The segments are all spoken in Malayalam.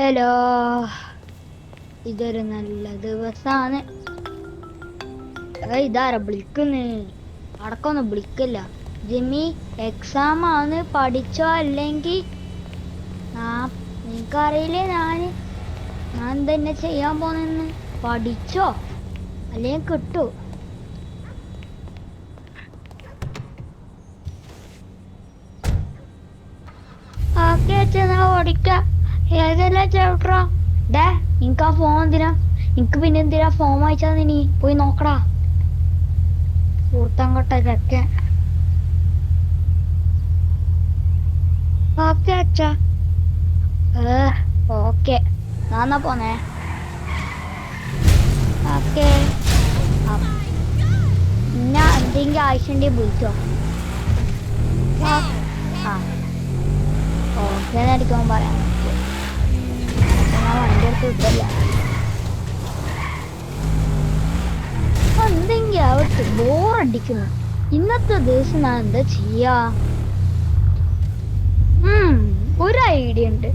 ഹലോ, ഇതൊരു നല്ല ദിവസാണ്. ഇതാരാ വിളിക്കുന്നേ? അടക്കൊന്നും വിളിക്കില്ല. ജിമ്മി, എക്സാം ആണ്, പഠിച്ചോ? അല്ലെങ്കിൽ നിനക്കറിയില്ലേ ഞാൻ തന്നെ ചെയ്യാൻ പോണെന്ന്. പഠിച്ചോ അല്ലെങ്കിൽ കിട്ടൂ. ഓക്കെ അച്ഛനാ, പഠിക്കാം. ഏതെല്ലാം ചേട്ടാ? ഡേ, നിനക്ക് ആ ഫോൺ എന്തിനാ? നിനക്ക് പിന്നെ എന്തിനാ ഫോൺ വായിച്ചാ? നീ പോയി നോക്കടാ. കൂട്ടംകൊട്ടൊക്കെ. ഓക്കെ അച്ഛാ. ഓക്കെ, നാന്നാ പോന്നേ. ഓക്കെ, പിന്നെ എന്തെങ്കിലും ആവശ്യമുണ്ടെങ്കിൽ വിളിച്ചോ. ആ ഓക്കെ അടിക്കാൻ പറയാൻ പറ്റുമോ? ഞാൻ വണ്ടി എടുത്ത് കിട്ടില്ല. എന്തെങ്കിലും ആവട്ടെ, ബോറടിക്കുന്നു. ഇന്നത്തെ ദിവസം ഞാൻ എന്താ ചെയ്യാ? ഒരു ഐഡിയ ഉണ്ട്.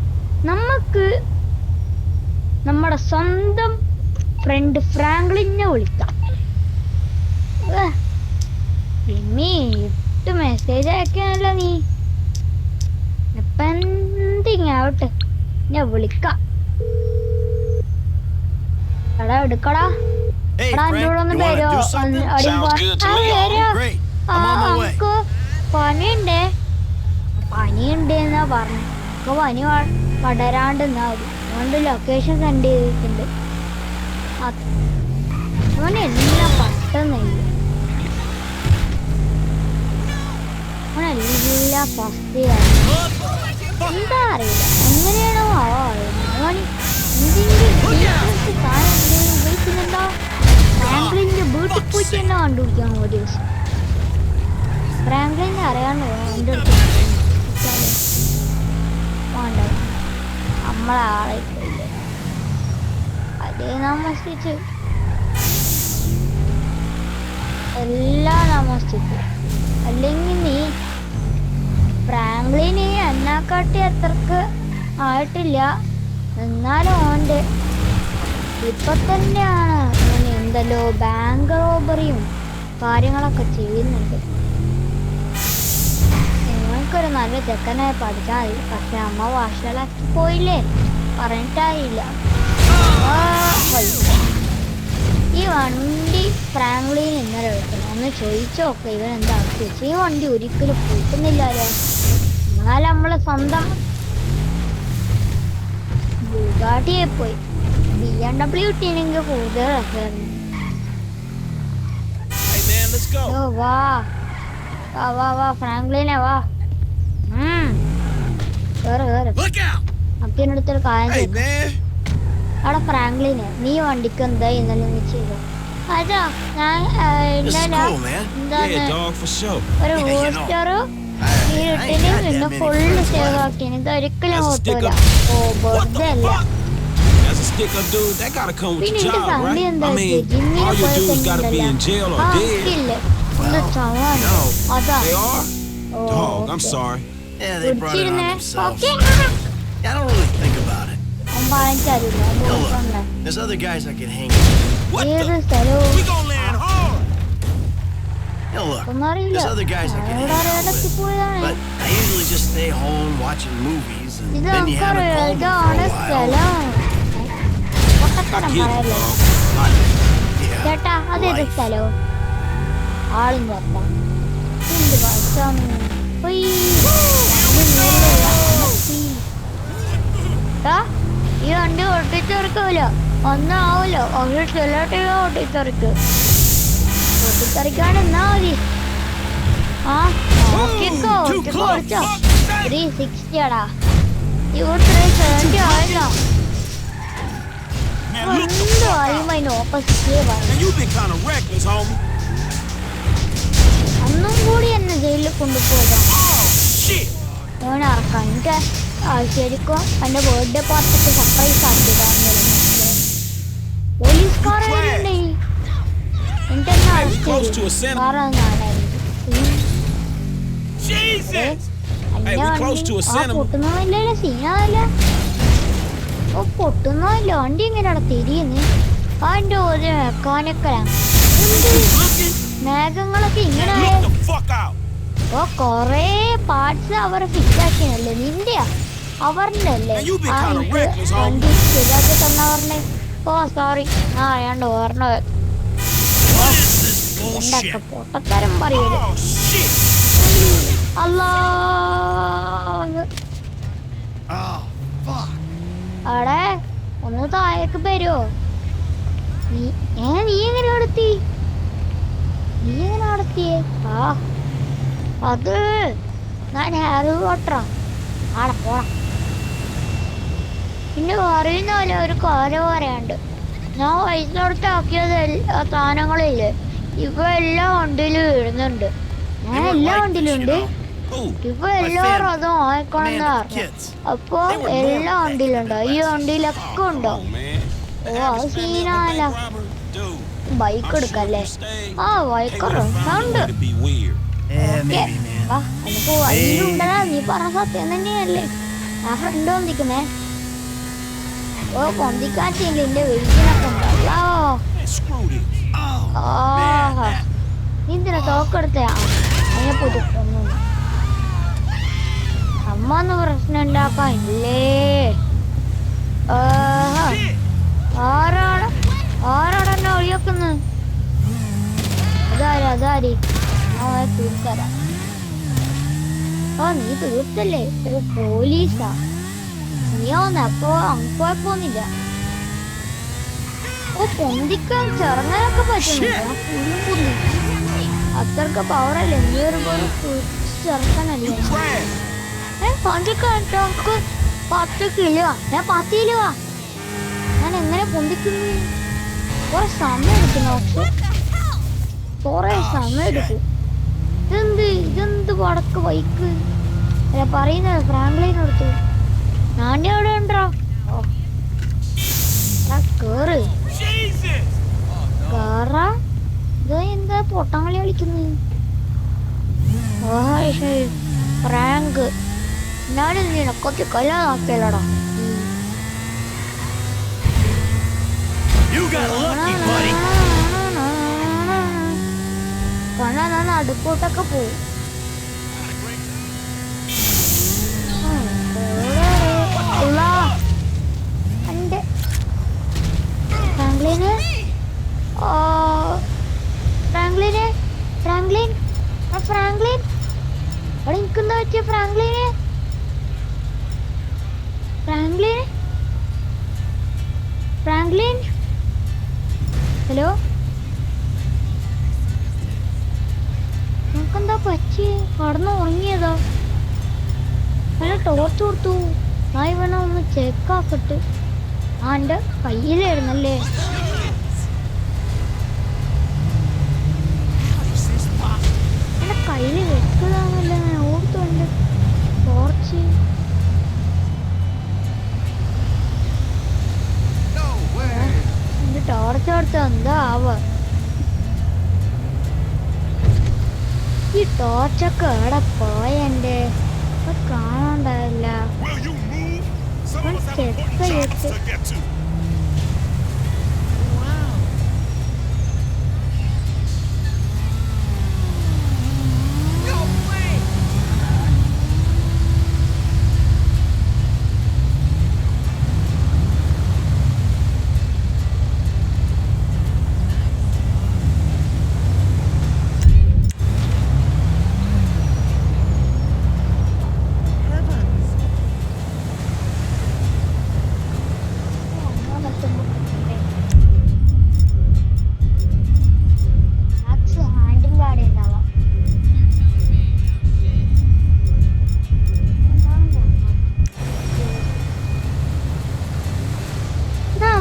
നമുക്ക് നമ്മുടെ സ്വന്തം ഫ്രണ്ട് ഫ്രാങ്ക്ലിനെ വിളിക്കാം. പിന്നെ ഇട്ട് മെസ്സേജ് അയക്കാനല്ലോ നീ. ഇപ്പൊ എന്തെങ്കിലും ആവട്ടെ, ഞാൻ വിളിക്കാം. എടാ എടുക്കടാ. എടാ എൻ്റെ കൂടെ ഒന്ന് വരുമോ? നമുക്ക് പനിയുണ്ടെന്നാ പറഞ്ഞു. നമുക്ക് പനി പടരാണ്ടെന്നാ മതി. അതുകൊണ്ട് ലൊക്കേഷൻ സെൻഡ് ചെയ്തിട്ടുണ്ട്. അവനെല്ലാം പെട്ടെന്നില്ല. അവനെല്ലാം ഫസ്റ്റിയാണ്. എന്താ അറിയില്ല, എങ്ങനെയാണോ അവൻ ഉപയോഗിക്കുന്നുണ്ടോ? ഫ്രാങ്ക്ലിന്റെ വീട്ടിൽ പോയിട്ട് തന്നെ കണ്ടുപിടിക്കാൻ ഒരു ദിവസം. ഫ്രാങ്ക്ലിനെ അറിയാണ്ട് എൻ്റെ അടുത്ത് വേണ്ട, നമ്മളെ ആളെ പോയില്ലേ. അതേ നമസ്തിച്ച് എല്ലാം നമസ്തിച്ചു. അല്ലെങ്കിൽ നീ ഫ്രാങ്ക്ലിന് എന്നെക്കാട്ടി അത്രക്ക് ആയിട്ടില്ല, എന്നാലും ഓൻ്റെ ഇപ്പൊ തന്നെയാണ് അവന് എന്തല്ലോ ബാങ്ക് റോബറിയും കാര്യങ്ങളൊക്കെ ചെയ്യുന്നുണ്ട്. നിങ്ങൾക്കൊരു നല്ല ചെക്കനായി പഠിച്ചാൽ മതി. പക്ഷെ അമ്മ വാശലാക്കി പോയില്ലേ, പറഞ്ഞിട്ടായില്ല. ഈ വണ്ടി ഫ്രാങ്ക്ലിൻ ഇന്നലെ എടുക്കണം, ഒന്ന് ചോദിച്ചോക്കെ ഇവൻ എന്താ അവസ്ഥ. ഈ വണ്ടി ഒരിക്കലും പോയിട്ടുന്നില്ലല്ലോ. എന്നാൽ നമ്മള് സ്വന്തം ബുഗാട്ടിയെ പോയി BMW ഇട്ടിനെങ്കിൽ കൂടുതൽ രസമായിരുന്നു. വാ ഫ്രാങ്ക്ലിനെ വാ. അക്കിനടുത്തൊരു കാര്യം ചെയ്തു. അവിടെ ഫ്രാങ്ക്ലിനെ, നീ വണ്ടിക്ക് എന്താ ഇന്നലെ നീ ചെയ്തു? അതാ ഞാൻ ഒരു ബൂസ്റ്ററ് ഇട്ടിന്, പിന്നെ ഫുള്ള് സേവ് ആക്കിന്. ഇതൊരിക്കലും ഓർത്തില്ല. വെറുതെ അല്ല. പിന്നെ എന്റെ സന്ധി എന്താ ജിമ്മിനെ പോയിട്ടുണ്ടല്ലോ. എന്താ ചവാണ് അതാ. കുടിച്ചിരുന്നേ. ഓക്കെ, ഏത് സ്ഥലവും ഒന്നറിയില്ല. പോയതാണ്. ഇതൊക്കെ ഇതാണ് സ്ഥലം. ചേട്ടാ, അതേത് സ്ഥലവും ആളും ചേട്ടാ. എന്ത് വർഷം ഈ വണ്ടി ഓട്ടിച്ചെടുക്കൂല, ഒന്നും ആവൂലോ. ഒരു ചിലട്ട് ഓട്ടിച്ചെടുക്ക് ഓട്ടിച്ചെറിക്കാണ്. എന്നാ മതി. നോക്കിക്കോ, ഓടിച്ചോ. 360 ആടാ. ഇവിടെ 370 ആയല്ലോ. അന്നും കൂടി എന്നെ ജയിലിൽ കൊണ്ടുപോയതാ. ഞാൻ ഇറക്കാം. എനിക്ക് ശരിക്കും എന്റെ ബർത്ത്ഡേ പാർട്ടിക്ക് സർപ്രൈസ് ആക്കിയതാണ്. പോലീസുകാരുണ്ട്. എന്റെ കൂട്ടുന്നില്ലല്ലോ, സീനാണല്ലോ. ഓ പൊട്ടുന്നില്ല, വണ്ടി എങ്ങനെയാണ് തിരിയുന്നത്? അതിന്റെ ഒരു മെക്കാനിക്കലാണ്. മേഘങ്ങളൊക്കെ ഇങ്ങനെ ഓ കൊറേ പാർട്സ് അവർ ഫിക്സ് ആക്കിയല്ലേ? നിന്റെയാ അവരുടെ അല്ലേ? ആ ഇത് വണ്ടി ശരിയാക്കി തന്നവരുടെ. ഓ സോറി, ആ അറിയാണ്ട് ഓർണത്. എന്തൊക്കെ പൊട്ടത്തരം പറയല്. അല്ലാ അവിടെ ഒന്ന് താഴേക്ക് വരുമോ? നീ എങ്ങനെ നടത്തി? നീ എങ്ങനെ നടത്തിയേ? ആ അത് ഞാൻ ഹാരി പോട്ടറാ. ആടെ പോണം. പിന്നെ അറിയുന്ന പോലെ ഒരു കാര്യം പറയാണ്ട്, ഞാൻ പൈസ കൊടുത്താക്കിയത് സാധനങ്ങളില്ലേ, ഇപ്പൊ എല്ലാ വണ്ടിയിലും ഇടുന്നുണ്ട്. ഞാൻ എല്ലാ വണ്ടിയിലും ഉണ്ട്. ഇപ്പൊ എല്ലാവരും അത് വാങ്ങിക്കണമെന്ന് പറഞ്ഞു. അപ്പൊ എല്ലാ വണ്ടിയിലുണ്ടോ? ഈ വണ്ടിയിലൊക്കെ ഉണ്ടോ? ഓ അത് സീനല്ല. ബൈക്ക് എടുക്കല്ലേ? ആ ബൈക്ക് ഉണ്ട്. നമുക്ക് വഴിയിലുണ്ടല്ലോ. നീ പറഞ്ഞ സത്യം തന്നെയല്ലേ? ആ ഫ്രണ്ട് പൊന്തിക്കുന്നേ. ഓ പൊന്തിക്കാറ്റില്ല, എന്റെ വെയിറ്റിനൊക്കെ ഉണ്ടല്ലോ. നീ എന്തിനാ തോക്കെടുത്ത? അതിനെ പുതുക്കൊന്നു അമ്മ ഒന്ന് പ്രശ്നം ഉണ്ടാക്കാൻ ഇല്ലേ? ആരാടെന്നെ ഒഴിയക്കുന്നത്? അതാരി തീർക്കരാ. നീ തീർത്തല്ലേ? ഓ പോലീസാ നീയാവുന്ന? അപ്പൊ കുഴപ്പമൊന്നുമില്ല. ഓ പൊന്തിക്കാൻ ചെറുങ്ങനൊക്കെ പറ്റുന്നുണ്ടോ? അത്രക്ക് പവറല്ലേ? നീ ഒരു ചെറുക്കനല്ലേ? നമുക്ക് 10 കിലോ. ഞാൻ 10 കിലോ. ഞാൻ എങ്ങനെ പൊന്തിക്കുന്നു? കുറെ സമയം എടുക്കുന്നു. കുറെ സമയം എടുക്കും. ഇതെന്ത് വടക്ക് ബൈക്ക് പറയുന്നത്? ഫ്രാങ്ക്ലിനടുത്ത് ഞാൻ എവിടെ ഉണ്ടോ? കേറ് കേറാ. ഇത് എന്താ പൊട്ടങ്ങളി കളിക്കുന്നത്? ഫ്രാങ്ക് ഞാനും നിനക്കൊക്കെ കല്ലാതാക്കിയല്ലോടാ. ഞാൻ അടുപ്പോട്ടൊക്കെ പോവും. ഫ്രാങ്ക്ലിൻ അവിടെ നിൽക്കുന്ന പറ്റിയ ഫ്രാങ്ക്ലിൻ ഹലോ, നമുക്കെന്താ പറ്റി? കടന്നു ഉറങ്ങിയതോ? നല്ല ടോർച്ച് കൊടുത്തു. ഞാൻ ഇവനെ ഒന്ന് ചെക്കാക്കട്ട്. എൻ്റെ കയ്യിലായിരുന്നല്ലേ? എൻ്റെ കയ്യിൽ വെച്ചതാണല്ലോ. ഞാൻ ഓർത്തുണ്ട് ടോർച്ച്. എൻ്റെ ടോർച്ച് കൊടുത്ത എന്താ ആവ? ഈ ടോർച്ചൊക്കെ എവിടെ പോയെൻ്റെ? കാണാണ്ടായില്ല. ചെക്ക്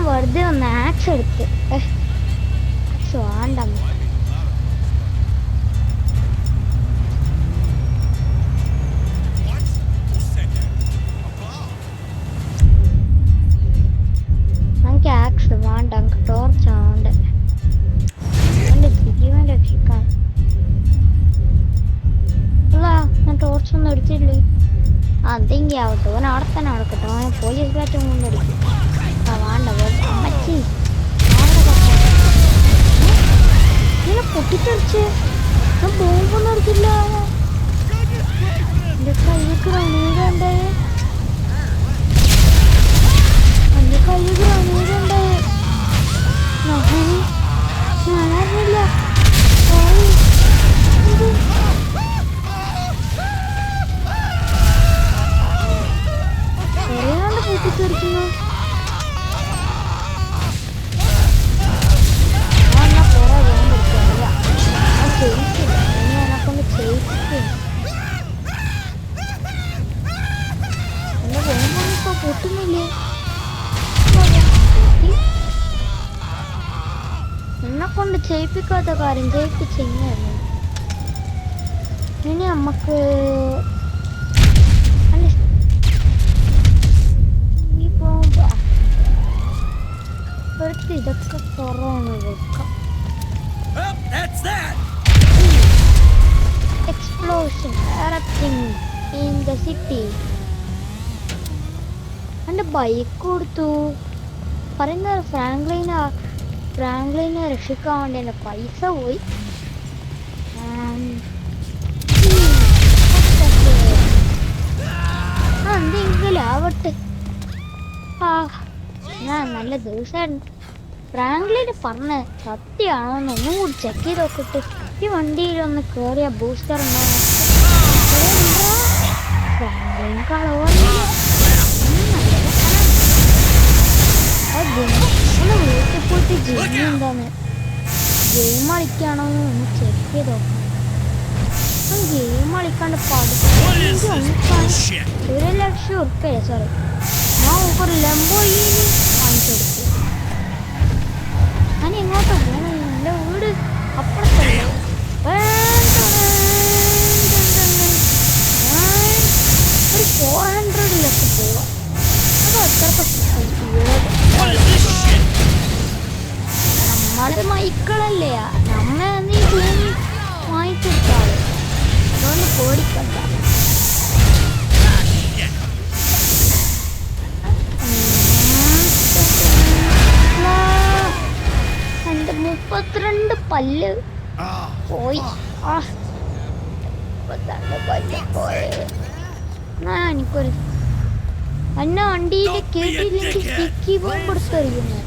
വെറുതെ ഒന്ന് ആക്സ് എടുത്ത് വേണ്ട. നമുക്ക് ആക്സ് വേണ്ട, നമുക്ക് ടോർച്ച് വേണ്ട. എൻ്റെ ജീവൻ രക്ഷിക്കാൻ അല്ല, ഞാൻ ടോർച്ചൊന്നും എടുത്തില്ലേ? അതെങ്കിൽ ആവട്ടെ, ഓൻ അവിടെ തന്നെ നടക്കട്ടെ. ഓനെ പോലീസ് ബാറ്റും കൊണ്ടടിക്കും. പൊട്ടിത്തെറിച്ച് ഞാൻ ബോംബൊന്നും എടുത്തില്ല. എൻ്റെ കയ്യിൽ ഗ്രനേഡ് ഉണ്ടായേ, എൻ്റെ കയ്യിൽ ഗ്രനേഡ് ഉണ്ടായേ. ഞാനറിഞ്ഞില്ല. എവിടെയാണ് പൊട്ടിത്തെറിക്കുന്നു? പൊട്ടുന്നില്ലേ? എന്നെ കൊണ്ട് ചെയ്യിപ്പിക്കാത്ത കാര്യം ചെയ്യിപ്പിച്ചെങ്ങനെയാണ്? ഇനി നമുക്ക് ഇതൊക്കെ തുറന്ന് വെക്കാം. Explosion erupting in the city. എൻ്റെ ബൈക്ക് കൊടുത്തു. പറയുന്നത് ഫ്രാങ്ക്ലിനെ രക്ഷിക്കാൻ വേണ്ടി എൻ്റെ പൈസ പോയി. എന്തെങ്കിലും ആവട്ടെ. ഞാൻ നല്ല ദിവസമായിരുന്നു. ഫ്രാങ്ക്ലിന് പറഞ്ഞ സത്യമാണോ എന്നൊന്നും കൂടി ചെക്ക് ചെയ്ത് നോക്കിട്ട് ഈ വണ്ടിയിലൊന്ന് കയറിയ ബൂസ്റ്റർ ഉണ്ടോ? ഫ്രാങ്ക്ലിൻ കളവല്ല. വീട്ടിൽ പോയിട്ട് ഗെയിം എന്താന്ന് ഗെയിം കളിക്കാണോ ഒന്ന് ചെക്ക് ചെയ്ത് നോക്കാം. ഗെയിം കളിക്കാണ്ട് ₹1,00,000 സോറി ഞാൻ ഒരു ലംബോർഗിനി വാങ്ങിച്ചെടുത്തു. ഞാൻ എങ്ങോട്ടാ പോകണം? എൻ്റെ വീട് അപ്പുറത്തല്ലേ. ഒരു 400-ലൊക്കെ പോവാം. അത് അത്രയ്ക്ക് നമ്മള് മൈക്കളല്ലേ, നമ്മ നീ ഭൂമി വാങ്ങിച്ചെടുത്താള്. അതുകൊണ്ട് പേടിക്കണ്ട. എൻ്റെ 32 പല്ല് പോയി. 32 പല്ല് പോയി. എനിക്കൊരു അന്ന വണ്ടിയിലെ കേട്ടില്ലെങ്കിൽ സ്റ്റിക്കി ബോംബ് എടുത്തെറിയുന്നു.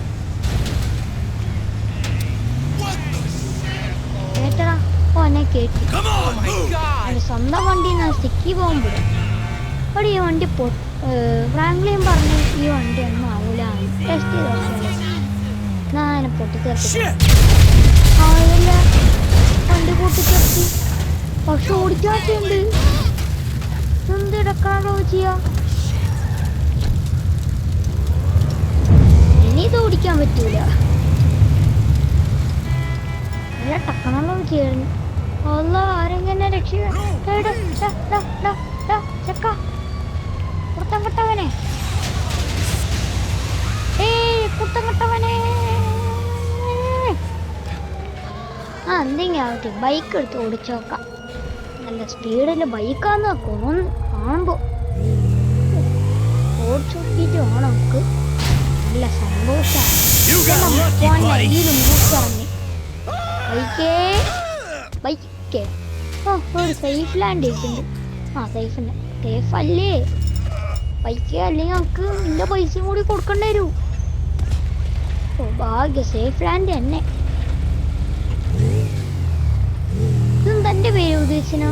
കേട്ടടാ? ഓ എന്നെ കേട്ടി. എൻ്റെ സ്വന്തം വണ്ടി ഞാൻ സ്റ്റിക്കി ബോംബ് ഇടും. അവിടെ ഈ വണ്ടി ഫ്രാങ്ക്ലിൻ പറഞ്ഞു ഈ വണ്ടി ഒന്നും ആവൂല, ടെസ്റ്റ് ചെയ്ത് നോക്കിയാലോ. ഞാൻ പൊട്ടിത്തെറിച്ചു. ആവില്ല, വണ്ടി പൊട്ടിത്തെറിച്ച്. പക്ഷെ ഓടിക്കാറ്റുണ്ട്. എന്ത് ഇടക്കാണോ ചെയ്യാ? ഇനി ഇത് ഓടിക്കാൻ പറ്റൂല. നല്ല ടെക്നോളജി ആയിരുന്നു. അല്ല ആരെങ്ങനെ രക്ഷിക്കാൻ? ചെക്ക കുട്ടം കെട്ടവനെ, കുട്ടം കെട്ടവനെ. എന്തെങ്കിലും ആവട്ടെ, ബൈക്ക് എടുത്ത് ഓടിച്ചു നോക്കാം. നല്ല സ്പീഡിൽ ബൈക്കാന്ന് കാണുമ്പോ ഓടിച്ചു നോക്കിയിട്ട് വേണം നമുക്ക്. നല്ല സന്തോഷമാണ്. ഒരു സേഫ് ലാൻഡ് ഇരിക്കുന്നുണ്ട്. സേഫ് അല്ലേ ബൈക്ക്? അല്ലെങ്കിൽ നമുക്ക് ഇതിന്റെ പൈസയും കൂടി കൊടുക്കേണ്ടി വരൂ. ഭാഗ്യ സേഫ് ലാൻഡ് തന്നെ. ഇതെന്തെന്റെ പേര് ഉദ്ദേശിച്ചോ?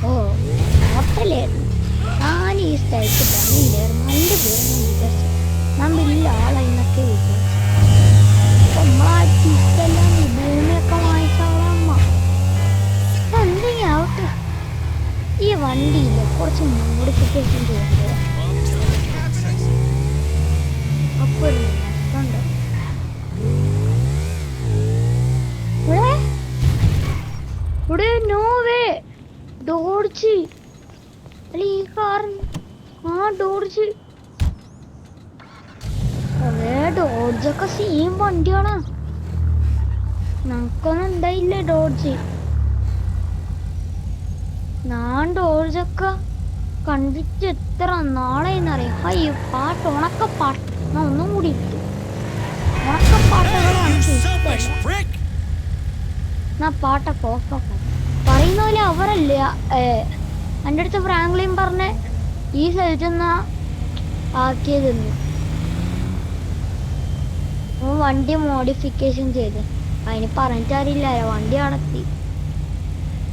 ഹോട്ടലായിരുന്നു. ഞാൻ ഈ സ്ഥലത്ത് പണിയില്ലായിരുന്നു. എൻ്റെ പേര് ഞാൻ വലിയ ആളെന്നൊക്കെ വിചാരിച്ചു. നമ്മളെല്ലാം ഈ ഭൂമിയൊക്കെ വാങ്ങിച്ചാളമ്മ. എന്തെങ്കിലും ആവട്ടെ. ഈ വണ്ടിയിൽ കുറച്ച് മോഡിഫിക്കേഷൻ ചെയ്യേണ്ടത്. അപ്പോൾ ഒരു നഷ്ടമുണ്ട്. ഇവിടെ നോവേ ഡോഡ്ജ് അല്ല ഈ കാറിന്. ഡോഡ്ജ് ഡോഡ്ജൊക്കെ സെയിം വണ്ടിയാണ്. നമുക്കൊന്നും ഉണ്ടായില്ല ഡോഡ്ജ്. ഞാൻ ഡോഡ്ജൊക്കെ കണ്ടിട്ട് എത്ര നാളെന്നറിയാം. പാട്ട് ഉണക്കപ്പാട്ട് ഞാൻ ഒന്നും കൂടി ഇട്ടു. ഉണക്കപ്പാട്ടുകളാണ് ഇഷ്ടമല്ല. എന്നാ പാട്ടൊക്കെ ഓഫാക്കാം. പറയുന്ന പോലെ അവരല്ല എൻ്റെ അടുത്ത് ഫ്രാങ്ക്ലിൻ പറഞ്ഞ് ഈ സ്ഥലത്ത് നിന്നാ ആക്കിയതെന്ന്. വണ്ടി മോഡിഫിക്കേഷൻ ചെയ്ത് അതിന് പറഞ്ഞിട്ടറിയില്ല. വണ്ടി അടത്തി,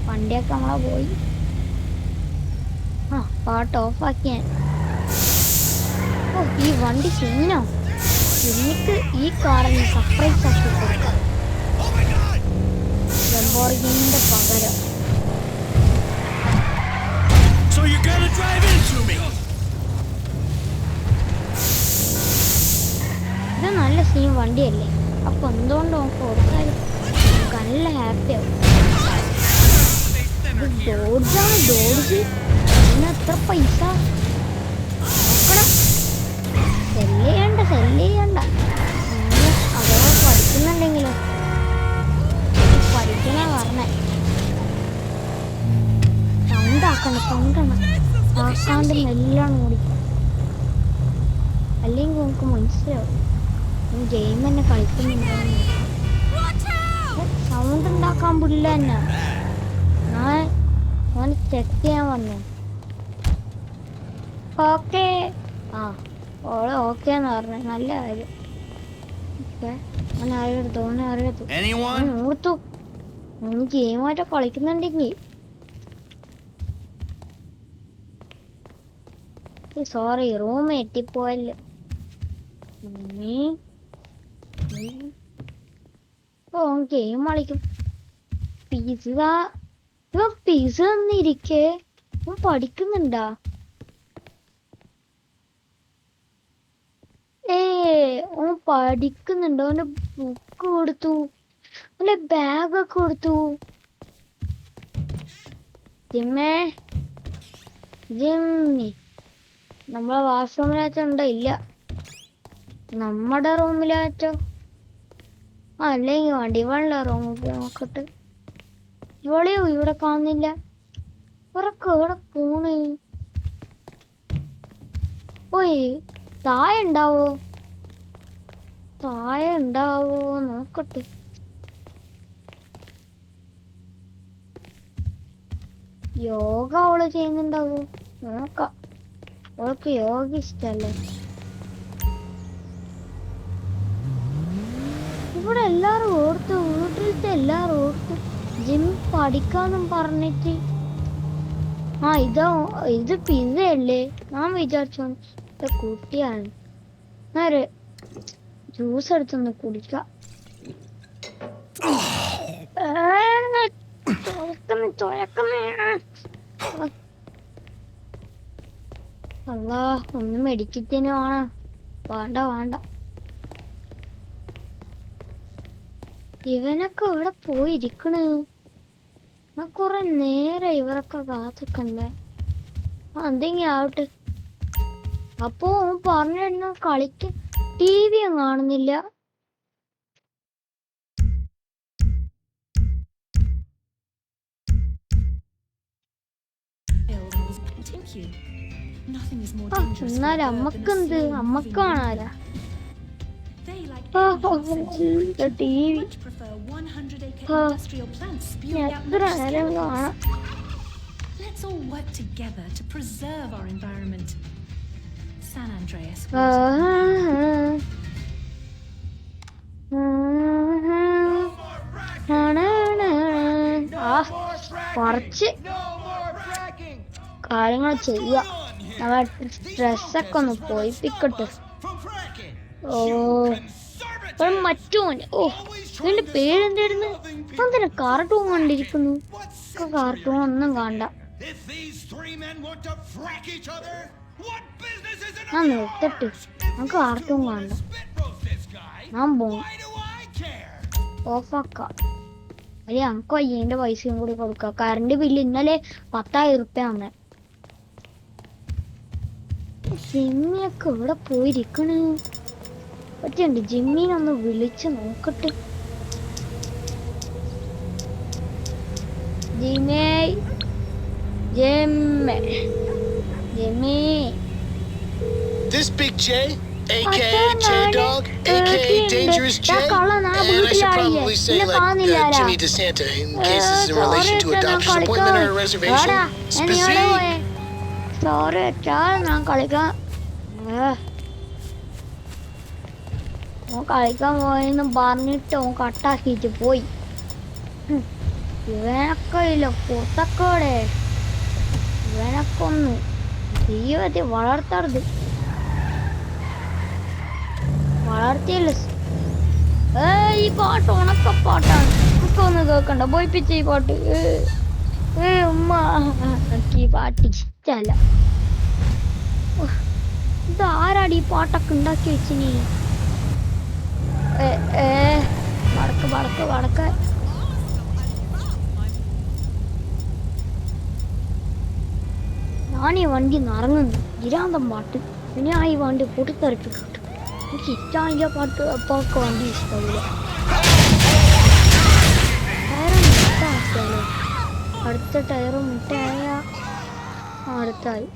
വണ്ടിയൊക്കെ നമ്മളെ പോയി. ആ പാട്ട് ഓഫാക്കിയ. ഓ ഈ വണ്ടി സീനോ. എനിക്ക് ഈ കാറിന് സർപ്രൈസ് ആക്കി കൊടുക്കാം. ലംബോർഗിനിന്റെ പകരം. ഇത് നല്ല സീൻ വണ്ടിയല്ലേ, അപ്പൊ എന്തുകൊണ്ട് നമുക്ക് കൊടുത്താലും നല്ല ഹാപ്പിയാവും. ഡോഡ്ജാണ്, ഡോഡ്ജ്. പിന്നെ എത്ര പൈസ നോക്കണം. സെല്ല് ചെയ്യണ്ട. അഥവാ പഠിക്കുന്നുണ്ടെങ്കിലോ. പഠിക്കണ പറഞ്ഞേ. സൗണ്ടാക്കണം ആക്കാണ്ട് എല്ലാം ഓടിക്കും. അല്ലെങ്കിൽ നമുക്ക് മനസ്സിലാവും ഗെയിം തന്നെ കളിക്കുന്നുണ്ടോ. സൗണ്ട് ഉണ്ടാക്കാൻ പുല്ല തന്നെ. ഞാൻ ചെക്ക് ചെയ്യാൻ വന്നു. ഓക്കെ. ആ ഓളെ ഓക്കെ എന്ന് പറഞ്ഞു. നല്ല കാര്യം. ഓർത്തു ഗെയിമായിട്ട് കളിക്കുന്നുണ്ടെങ്കിൽ. സോറി റൂം എത്തിപ്പോയല്ലോ. ഓ ഗെയിം കളിക്കും. പിസ തന്നിരിക്കേ. പഠിക്കുന്നുണ്ടാ? ഓൻ പഠിക്കുന്നുണ്ടോ? അവന്റെ ബുക്ക് കൊടുത്തു, അവന്റെ ബാഗൊക്കെ കൊടുത്തു. ജിമ്മി നമ്മളെ വാഷ്റൂമിലാച്ചോ ഉണ്ടോ? ഇല്ല. നമ്മുടെ റൂമിലാച്ചോ? അല്ലെങ്കിൽ വണ്ടി വെള്ള റൂമിൽ നോക്കട്ടെ. ഇവളെയോ ഇവിടെ കാണുന്നില്ല. ഇവരൊക്കെ ഇവിടെ പോണ്. ഓയ് താഴെ ഉണ്ടാവോ നോക്കട്ടെ. യോഗ അവള് ചെയ്യുന്നുണ്ടാവോ നോക്കാം. അവൾക്ക് യോഗ ഇഷ്ടല്ലേ. ഇവിടെ എല്ലാരും ഓർത്തു, വീട്ടിലത്തെ എല്ലാരും ഓർത്തു ജിം പഠിക്കാന്നും പറഞ്ഞിട്ട്. ഇത് പിസയല്ലേ? ഞാൻ വിചാരിച്ചോ കുട്ടിയാണ്. നേരെ ജ്യൂസ് എടുത്തൊന്ന് കുടിക്കാം. അല്ലാ ഒന്ന് മെഡിക്കത്തിന് വേണ്ട. ഇവനൊക്കെ ഇവിടെ പോയിരിക്കണ്. കൊറേ നേരം ഇവരൊക്കെ കാത്തിക്കണ്ടേ. എന്തെങ്കിലും ആവട്ടെ. അപ്പൊ പറഞ്ഞു കളിക്ക. TV കാണുന്നില്ല. എന്നാലും അമ്മക്കെന്ത്? അമ്മക്ക് കാണാല TV. എത്ര നേരം കാണാം. Let's all work together to preserve our environment. San Andreas. കുറച്ച് കാര്യങ്ങൾ ചെയ്യാം. നമ്മൾ ഡ്രസ്സൊക്കെ ഒന്ന് പോയിപ്പിക്കട്ടെ. മറ്റോന് ഇതിന്റെ പേരെന്തായിരുന്നു? അങ്ങനെ കാർട്ടൂൺ കണ്ടിരിക്കുന്നു. കാർട്ടൂൺ ഒന്നും കാണണ്ട. ഞാൻ നിർത്തട്ട്. നമുക്ക് കാർട്ടൂൺ കാണണ്ട. ഞാൻ പോണം. ഓഫാക്കാം. അല്ലെ നമുക്ക് അയ്യന്റെ പൈസയും കൂടി കൊടുക്കാം. കറണ്ട് ബില്ല് ഇന്നലെ 10,000 റുപ്യ വന്നേ. ജിമ്മിയൊക്കെ ഇവിടെ പോയിരിക്കണ്. പറ്റുണ്ട് ജിമ്മിനൊന്ന് വിളിച്ച് നോക്കട്ടെ. This Big J, aka J dog, aka Dangerous Jay. And I should probably say, like, Jimmy DeSanta, in case this is in relation to a doctor's appointment or a reservation. Spazee. Sorry അച്ഛാ ഞാൻ കളിക്കാൻ ഓൻ കളിക്കാൻ പോയെന്ന് പറഞ്ഞിട്ട് ഓൻ കട്ടാക്കിയിട്ട് പോയി. ഇവനൊക്കെ ഇല്ല പുറത്തൊക്കെ ഇവനൊക്കെ ഒന്ന് ദൈവത്തെ വളർത്തരുത്. വളർത്തിയല്ല ഈ പാട്ട് ഉണക്കപ്പാട്ടാണ്. നമുക്കൊന്ന് കേൾക്കണ്ട പോയിപ്പിച്ച ഈ പാട്ട്. ഉമ്മ എനിക്ക് ഈ പാട്ട് ഇഷ്ടല്ല. ഇതാരാടി ഈ പാട്ടൊക്കെ ഉണ്ടാക്കി വെച്ചിനി? വടക്ക് വടക്ക് വടക്ക് ഞാൻ ഈ വണ്ടി നിറങ്ങുന്നു. ഇരാന്തം പാട്ട് ഇനി ആ ഈ വണ്ടി പൊട്ടിത്തെറിപ്പിക്കും. എനിക്ക് ഇഷ്ടമാണെങ്കിൽ പാട്ട് അപ്പൊക്കെ വണ്ടി ഇഷ്ടമില്ല. ടയറ് മുട്ടാക്കിയാലോ? അടുത്ത ടയറ് മുട്ടയായ അടുത്തായി.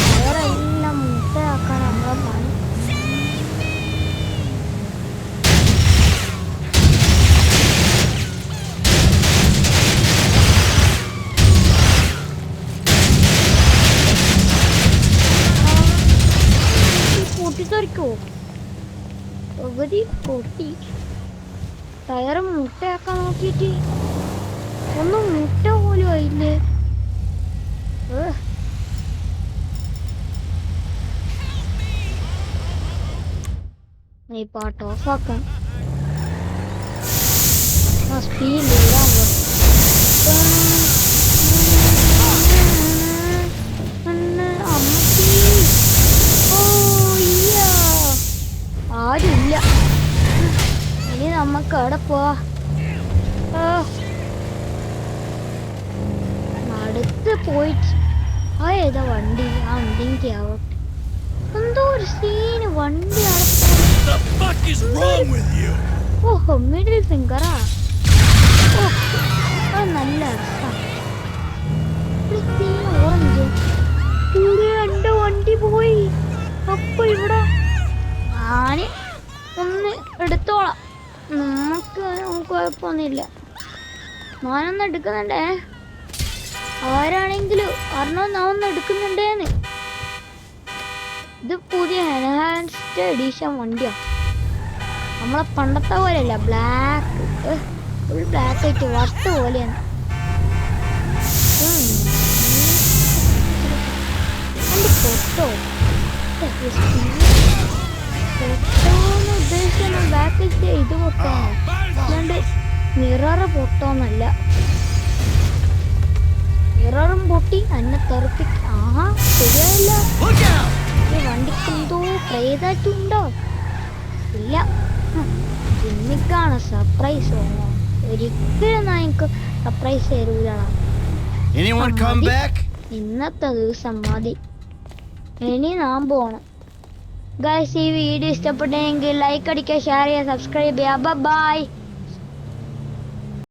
ടയറെല്ലാം മുട്ടയാക്കാൻ നമ്മളെ പണി. പൊട്ടിത്തെറിക്കോ? പകുതി പൊട്ടി. ടയറ് മുട്ടയാക്കാൻ നോക്കിയിട്ട് ഒന്നും മുട്ട പോലും ആയില്ലേ. ഈ പാട്ട് ഓഫാക്കാൻ സ്പീഡ് ഇടാൻ അമ്മച്ചി. ആരുമില്ല. ഇനി നമുക്ക് എവിടെ പോവാ? അടുത്ത് പോയിട്ട് ഏതാ വണ്ടി? ആ വണ്ടിക്ക് ആവട്ടെ. എന്തോ ഒരു സീന് വണ്ടി. ഓഹോ മിഡിൽ ഫിംഗറാ. നല്ല ഓറഞ്ച്. എന്റെ വണ്ടി പോയി. അപ്പൊ ഇവിടെ ഞാന് ഒന്ന് എടുത്തോളാം. നമുക്ക് കുഴപ്പമൊന്നുമില്ല. ഞാനൊന്ന് എടുക്കുന്നുണ്ടേ. ആരാണെങ്കിലും അറിഞ്ഞോന്ന് ഒന്ന് എടുക്കുന്നുണ്ടേന്ന്. ഇത് പുതിയ എൻഹാൻസ്ഡ് എഡിഷൻ വണ്ടിയാണ്. നമ്മളെ പണ്ടത്തെ പോലെയല്ല. ബ്ലാക്ക് ഫുൾ ബ്ലാക്ക് ആയിട്ട് വട്ട് പോലെയാണ്. പൊട്ടോ പൊട്ടോന്ന് ഉദ്ദേശിച്ച ബാക്ക് ഇത് പൊട്ടോന്നോ? അല്ലാണ്ട് മിററ് പൊട്ടോന്നല്ല. മിററും പൊട്ടി എന്നെ തെറിപ്പിക്ക. ആഹാ ശരിയായില്ല. ഈ വണ്ടിക്ക് എന്തോ പ്രേതായിട്ടുണ്ടോ? ഇല്ല. ജിമ്മിക്കാണ് സർപ്രൈസ് തോന്നോ? ഒരിക്കലും എനിക്ക് സർപ്രൈസ് തരൂലാണ്. ഇന്നത്തെ ദിവസം മതി. ഇനി ഞാൻ പോണം. ഗൈസ് ഈ വീഡിയോ ഇഷ്ടപ്പെട്ടെങ്കിൽ ലൈക്ക് അടിക്കുക, ഷെയർ ചെയ്യുക, സബ്സ്ക്രൈബ് ചെയ്യുക. ബൈ.